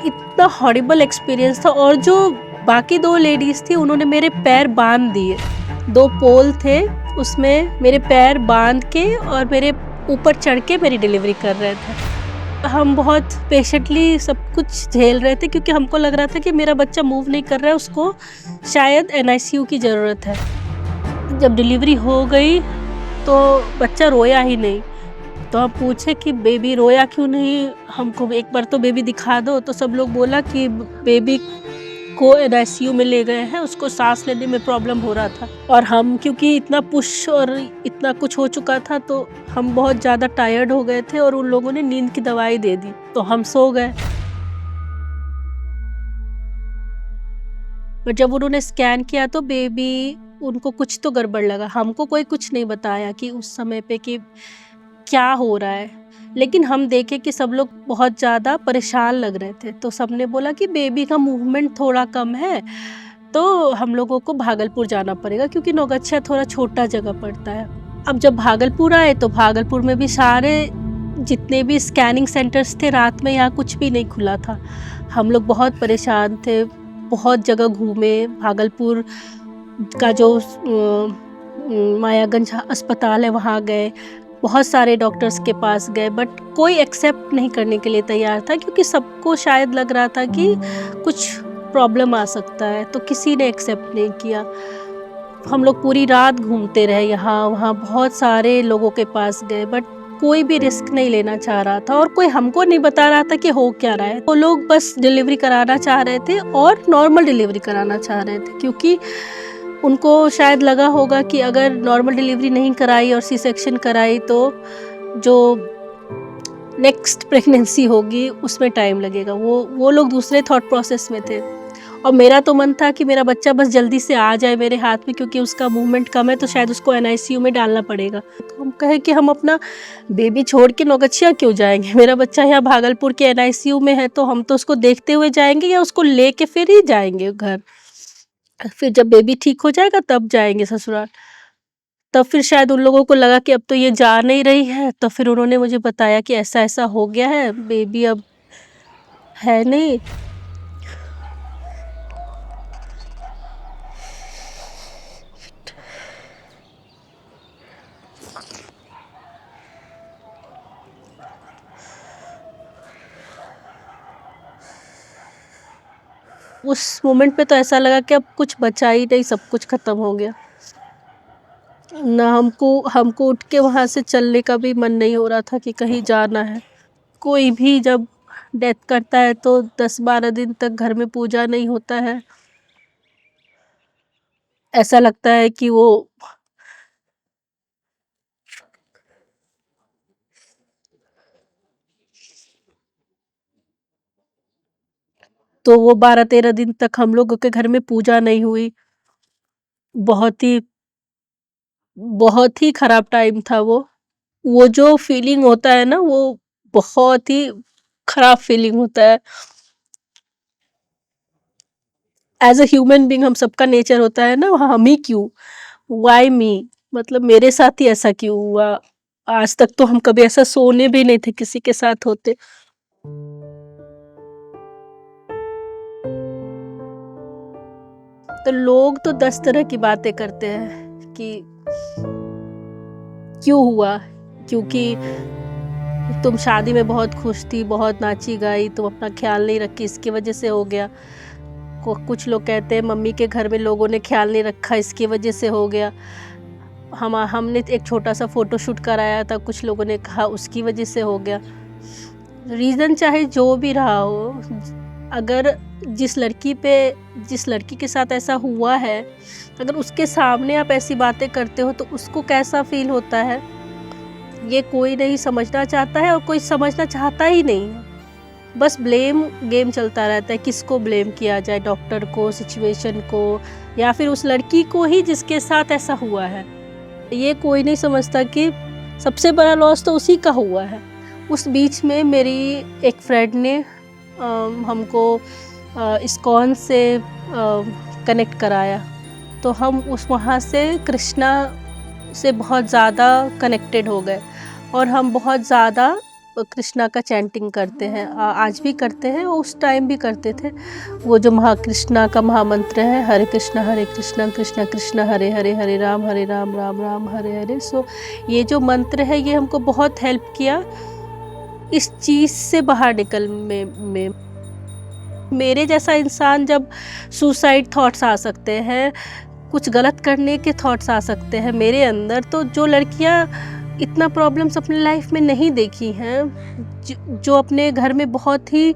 इतना horrible experience था। और जो बाकी 2 लेडीज़ थी उन्होंने मेरे पैर बांध दिए। 2 पोल थे, उसमें मेरे पैर बांध के और मेरे ऊपर चढ़ के मेरी डिलीवरी कर रहे थे। हम बहुत पेशेंटली सब कुछ झेल रहे थे क्योंकि हमको लग रहा था कि मेरा बच्चा मूव नहीं कर रहा है, उसको शायद एनआईसीयू की ज़रूरत है। जब डिलीवरी हो गई तो बच्चा रोया ही नहीं। तो हम पूछे कि बेबी रोया क्यों नहीं, हमको एक बार तो बेबी दिखा दो। तो सब लोग बोला कि बेबी को एनआईसीयू में ले गए हैं, उसको सांस लेने में प्रॉब्लम हो रहा था। और हम क्योंकि इतना पुश और इतना कुछ हो चुका था तो हम बहुत ज़्यादा टायर्ड हो गए थे और उन लोगों ने नींद की दवाई दे दी, तो हम सो गए। और जब उन्होंने स्कैन किया तो बेबी, उनको कुछ तो गड़बड़ लगा। हमको कोई कुछ नहीं बताया कि उस समय पे कि क्या हो रहा है, लेकिन हम देखे कि सब लोग बहुत ज़्यादा परेशान लग रहे थे। तो सबने बोला कि बेबी का मूवमेंट थोड़ा कम है, तो हम लोगों को भागलपुर जाना पड़ेगा क्योंकि नौगच्छा थोड़ा छोटा जगह पड़ता है। अब जब भागलपुर आए तो भागलपुर में भी सारे जितने भी स्कैनिंग सेंटर्स थे, रात में यहाँ कुछ भी नहीं खुला था। हम लोग बहुत परेशान थे, बहुत जगह घूमे। भागलपुर का जो मायागंज अस्पताल है वहाँ गए, बहुत सारे डॉक्टर्स के पास गए, बट कोई एक्सेप्ट नहीं करने के लिए तैयार था क्योंकि सबको शायद लग रहा था कि कुछ प्रॉब्लम आ सकता है, तो किसी ने एक्सेप्ट नहीं किया। हम लोग पूरी रात घूमते रहे, यहाँ वहाँ बहुत सारे लोगों के पास गए, बट कोई भी रिस्क नहीं लेना चाह रहा था और कोई हमको नहीं बता रहा था कि हो क्या रहा है। वो लोग बस डिलीवरी कराना चाह रहे थे और नॉर्मल डिलीवरी कराना चाह रहे थे क्योंकि उनको शायद लगा होगा कि अगर नॉर्मल डिलीवरी नहीं कराई और सी सेक्शन कराई तो जो नेक्स्ट प्रेगनेंसी होगी उसमें टाइम लगेगा। वो लोग दूसरे थॉट प्रोसेस में थे। और मेरा तो मन था कि मेरा बच्चा बस जल्दी से आ जाए मेरे हाथ में, क्योंकि उसका मूवमेंट कम है तो शायद उसको एनआईसीयू में डालना पड़ेगा। तो हम कहे कि हम अपना बेबी छोड़ के नौगच्छिया क्यों जाएंगे, मेरा बच्चा यहाँ भागलपुर के एनआईसीयू में है तो हम तो उसको देखते हुए जाएंगे या उसको लेके फिर ही जाएंगे घर। फिर जब बेबी ठीक हो जाएगा तब जाएंगे ससुराल। तब फिर शायद उन लोगों को लगा कि अब तो ये जा नहीं रही है, तो फिर उन्होंने मुझे बताया कि ऐसा ऐसा हो गया है, बेबी अब है नहीं। उस मोमेंट पे तो ऐसा लगा कि अब कुछ बचा ही नहीं, सब कुछ खत्म हो गया। ना हमको उठ के वहाँ से चलने का भी मन नहीं हो रहा था कि कहीं जाना है। कोई भी जब डेथ करता है तो 10-12 दिन तक घर में पूजा नहीं होता है। ऐसा लगता है कि वो तो वो 12-13 दिन तक हम लोगों के घर में पूजा नहीं हुई। बहुत ही खराब टाइम था वो। वो जो फीलिंग होता है ना, वो बहुत ही खराब फीलिंग होता है। एज अ ह्यूमन बीइंग हम सबका नेचर होता है ना, हम ही क्यों, वाई मी, मतलब मेरे साथ ही ऐसा क्यों हुआ। आज तक तो हम कभी ऐसा सोने भी नहीं थे किसी के साथ होते। तो लोग तो 10 तरह की बातें करते हैं कि क्यों हुआ, क्योंकि तुम शादी में बहुत खुश थी, बहुत नाची गाई, तुम अपना ख्याल नहीं रखी, इसकी वजह से हो गया। कुछ लोग कहते हैं मम्मी के घर में लोगों ने ख्याल नहीं रखा, इसकी वजह से हो गया। हमने एक छोटा सा फोटो शूट कराया था, कुछ लोगों ने कहा उसकी वजह से हो गया। रीज़न चाहे जो भी रहा हो, अगर जिस लड़की के साथ ऐसा हुआ है, अगर उसके सामने आप ऐसी बातें करते हो तो उसको कैसा फील होता है, ये कोई नहीं समझना चाहता है और कोई समझना चाहता ही नहीं है। बस ब्लेम गेम चलता रहता है, किसको ब्लेम किया जाए, डॉक्टर को, सिचुएशन को, या फिर उस लड़की को ही जिसके साथ ऐसा हुआ है। ये कोई नहीं समझता कि सबसे बड़ा लॉस तो उसी का हुआ है। उस बीच में मेरी एक फ्रेंड ने हमको इस्कॉन से कनेक्ट कराया, तो हम वहाँ से कृष्णा से बहुत ज़्यादा कनेक्टेड हो गए और हम बहुत ज़्यादा कृष्णा का चैंटिंग करते हैं, आज भी करते हैं, उस टाइम भी करते थे। वो जो कृष्णा का महामंत्र है, हरे कृष्णा कृष्णा कृष्णा हरे हरे, हरे राम राम राम हरे हरे। सो ये जो मंत्र है ये हमको बहुत हेल्प किया इस चीज़ से बाहर निकल में। मेरे जैसा इंसान जब सुसाइड थॉट्स आ सकते हैं, कुछ गलत करने के थॉट्स आ सकते हैं मेरे अंदर, तो जो लड़कियां इतना प्रॉब्लम्स अपने लाइफ में नहीं देखी हैं, जो अपने घर में बहुत ही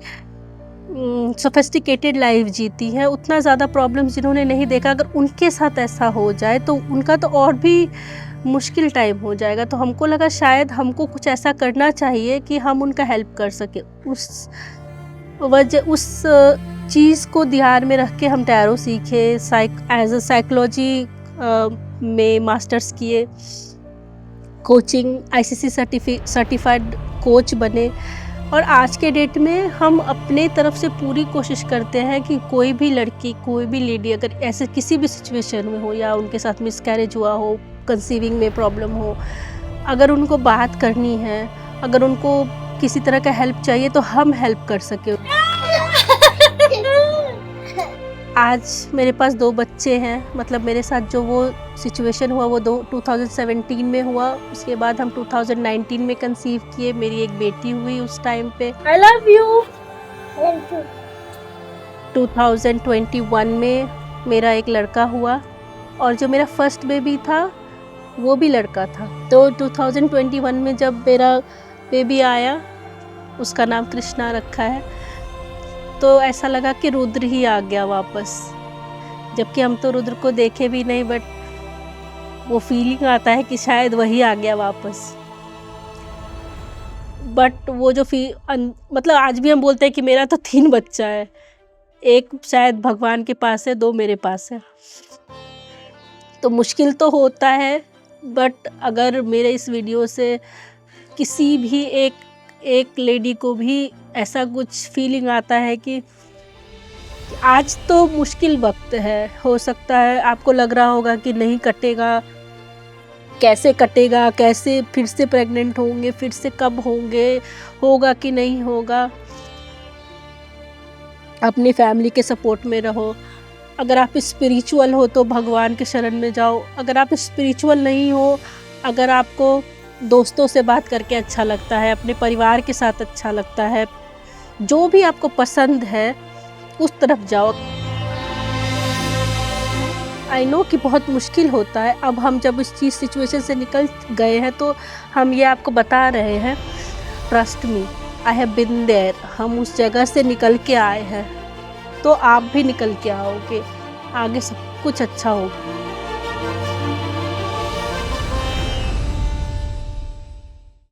सोफिस्टिकेटेड लाइफ जीती हैं, उतना ज़्यादा प्रॉब्लम्स जिन्होंने नहीं देखा, अगर उनके साथ ऐसा हो जाए तो उनका तो और भी मुश्किल टाइम हो जाएगा। तो हमको लगा शायद हमको कुछ ऐसा करना चाहिए कि हम उनका हेल्प कर सकें। उस चीज़ को ध्यान में रख के हम टैरो सीखे, एज अ साइकोलॉजी में मास्टर्स किए, कोचिंग ICC सर्टिफाइड कोच बने, और आज के डेट में हम अपने तरफ से पूरी कोशिश करते हैं कि कोई भी लड़की, कोई भी लेडी अगर ऐसे किसी भी सिचुएशन में हो, या उनके साथ मिसकैरेज हुआ हो, कंसीविंग में प्रॉब्लम हो, अगर उनको बात करनी है, अगर उनको किसी तरह का हेल्प चाहिए तो हम हेल्प कर सके। आज मेरे पास 2 बच्चे हैं, मतलब मेरे साथ जो वो सिचुएशन हुआ वो 2017 में हुआ, उसके बाद हम 2019 में कंसीव किए, मेरी एक बेटी हुई उस टाइम पे। I love you. 2021 में मेरा एक लड़का हुआ, और जो मेरा फर्स्ट बेबी था वो भी लड़का था। तो 2021 में जब मेरा बेबी आया, उसका नाम कृष्णा रखा है, तो ऐसा लगा कि रुद्र ही आ गया वापस, जबकि हम तो रुद्र को देखे भी नहीं, बट वो फीलिंग आता है कि शायद वही आ गया वापस। बट वो जो मतलब आज भी हम बोलते हैं कि मेरा तो 3 बच्चा है, एक शायद भगवान के पास है, 2 मेरे पास है। तो मुश्किल तो होता है, बट अगर मेरे इस वीडियो से किसी भी एक लेडी को भी ऐसा कुछ फीलिंग आता है कि आज तो मुश्किल वक्त है, हो सकता है आपको लग रहा होगा कि नहीं कटेगा, कैसे कटेगा, कैसे फिर से प्रेग्नेंट होंगे, फिर से कब होंगे, होगा कि नहीं होगा, अपनी फैमिली के सपोर्ट में रहो। अगर आप स्पिरिचुअल हो तो भगवान के शरण में जाओ, अगर आप स्पिरिचुअल नहीं हो, अगर आपको दोस्तों से बात करके अच्छा लगता है, अपने परिवार के साथ अच्छा लगता है, जो भी आपको पसंद है उस तरफ जाओ। आई नो कि बहुत मुश्किल होता है, अब हम जब इस चीज़ सिचुएशन से निकल गए हैं तो हम ये आपको बता रहे हैं, trust me, I have been there, हम उस जगह से निकल के आए हैं, तो आप भी निकल के आओगे, आगे सब कुछ अच्छा होगा।